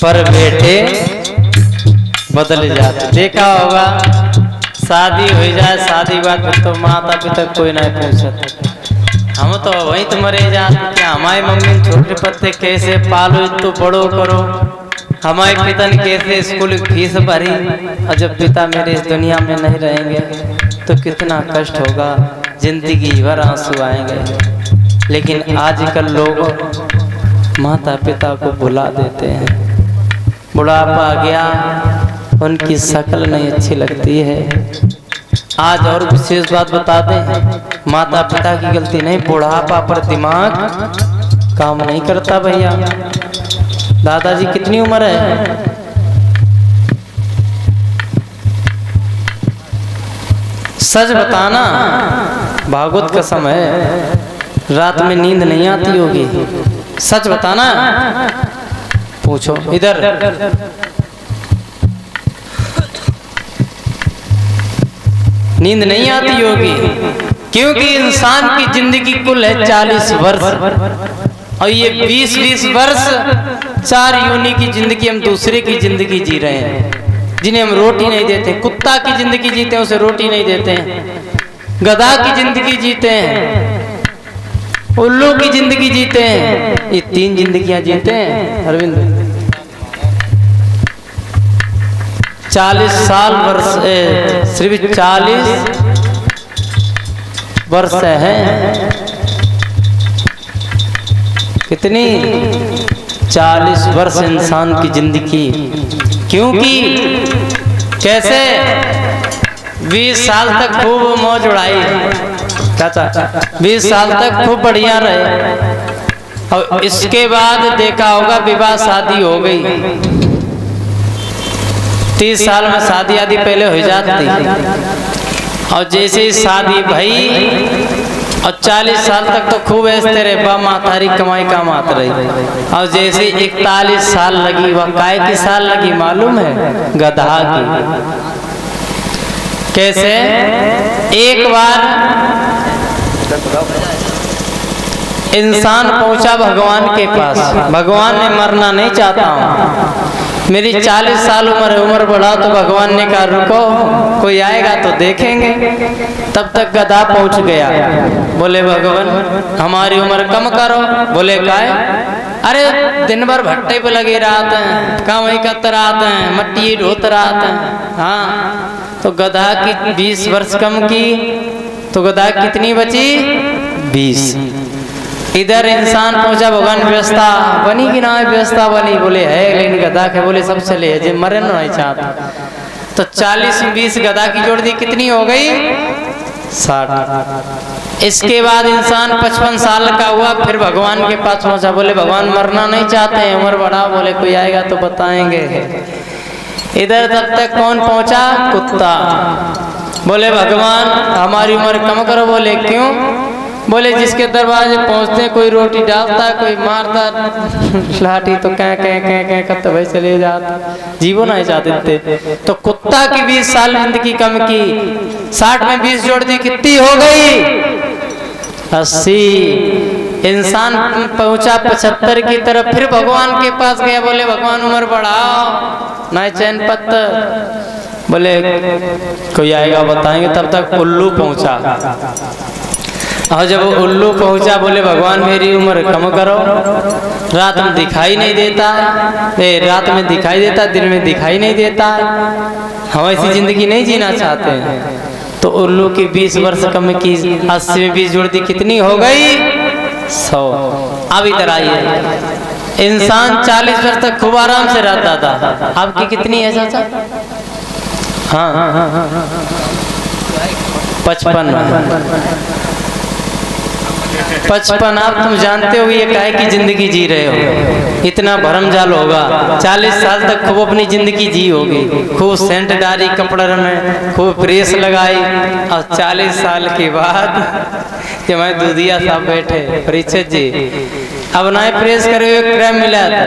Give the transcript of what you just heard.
पर बेटे बदल जाते। देखा होगा शादी हो जाए, शादी बात तो माता पिता कोई नहीं पूछता। हम तो वही तो मरे जाते क्या हमारे मम्मी छोटे पत्ते कैसे पालो तो बड़ो करो, हमारे पिता ने कैसे स्कूल की फीस भरी, और जब पिता मेरे इस दुनिया में नहीं रहेंगे तो कितना कष्ट होगा, जिंदगी भर आंसू आएंगे। लेकिन आजकल लोग माता पिता को भुला देते हैं। बुढ़ापा आ गया, उनकी शक्ल नहीं अच्छी लगती है। आज और विशेष बात बता दें, माता पिता की गलती नहीं, बुढ़ापा पर दिमाग काम नहीं करता भैया। दादाजी कितनी उम्र है? सच बताना, भागवत का समय रात में नींद नहीं आती होगी, सच बताना। पूछो इधर, नींद नहीं आती होगी क्योंकि इंसान की जिंदगी कुल है 40 वर्ष, और ये 20-20 वर्ष 4 यूनी की जिंदगी हम दूसरे की जिंदगी जी रहे हैं, जिन्हें हम रोटी नहीं देते। कुत्ता की जिंदगी जीते हैं, उसे रोटी नहीं देते हैं। गधा की जिंदगी जीते हैं, उल्लू की जिंदगी जीते हैं। ये 3 जिंदगियां जीते हैं अरविंद। 40 साल वर्ष, सिर्फ 40 वर्ष है। कितनी? 40 वर्ष इंसान की जिंदगी। क्योंकि कैसे 20 साल तक खूब मौज उड़ाई, चाचा 20 साल तक खूब बढ़िया रहे, और इसके बाद देखा होगा विवाह शादी हो गई। 30 साल में शादी आदि पहले हो जाती, और जैसे ही शादी भई और 40 साल तक तो खूब ऐसे रहे, बा मातारी कमाई काम आत रही। और जैसे 41 साल लगी, वह काय की साल लगी मालूम है? गधा की। कैसे? एक बार इंसान पहुंचा भगवान के पास, भगवान ने मरना नहीं चाहता हूँ, मेरी 40 साल उम्र बढ़ा, तो भगवान ने कहा रुको, कोई आएगा तो देखेंगे। तब तक गधा पहुंच गया। बोले भगवान हमारी उम्र कम करो। बोले काय? अरे दिन भर भट्टे पे लगे रहते हैं, कमाई करते रहते हैं, मट्टी ढोते रहते हैं। हाँ, तो गधा की 20 वर्ष कम की, तो गधा कितनी बची? 20। इधर इंसान पहुंचा, भगवान व्यवस्था बनी कि ना व्यवस्था बनी? बोले है, लेकिन गधा के बोले सब चले है, जो मरे नहीं चाहता। तो 40 में 20 गधा की जोड़ दी, कितनी हो गई? 60। इसके बाद इंसान 55 साल का हुआ, फिर भगवान के पास पहुंचा। बोले भगवान मरना नहीं चाहते हैं, उम्र बढ़ा। बोले कोई आएगा तो बताएंगे। इधर तब तक कौन पहुंचा? कुत्ता। बोले भगवान हमारी उम्र कम करो। बोले क्यों? बोले जिसके दरवाजे पहुंचते कोई रोटी डालता, कोई मारता लाठी, तो कह करते भाई चले जाता, जीवो नहीं चाहते थे। तो कुत्ता की 20 साल जिंदगी कम की, 60 में 20 जोड़ दी, कितनी हो गई? 80। इंसान पहुंचा 75 की तरफ, फिर भगवान के पास गया। बोले भगवान उम्र बढ़ाओ, नहीं चैन पत्त। बोले कोई आएगा बताएंगे। तब तक उल्लू पहुंचा, और जब उल्लू पहुंचा बोले भगवान मेरी उम्र कम करो, रात में दिखाई नहीं देता, रात में दिखाई देता, दिन में दिखाई नहीं देता, हम ऐसी जिंदगी नहीं जीना चाहते हैं। तो उल्लू की 20 वर्ष कम की, 80 में 20 जोड़ दी, कितनी हो गई? 100। अब इधर आइए, इंसान 40 वर्ष तक खूब आराम से रहता था, आपकी कितनी है चाचा? हाँ 55। आप तुम जानते हो ये काहे की जिंदगी जी रहे हो? इतना भरमजाल होगा। 40 साल तक खूब अपनी जिंदगी जी होगी, खूब सेंट डाली, कपड़े में खूब प्रेस लगाई, और 40 साल के बाद जब मैं दूधिया साहब बैठे, परीक्षित जी अब ना प्रेस करे हुए क्रम मिला था।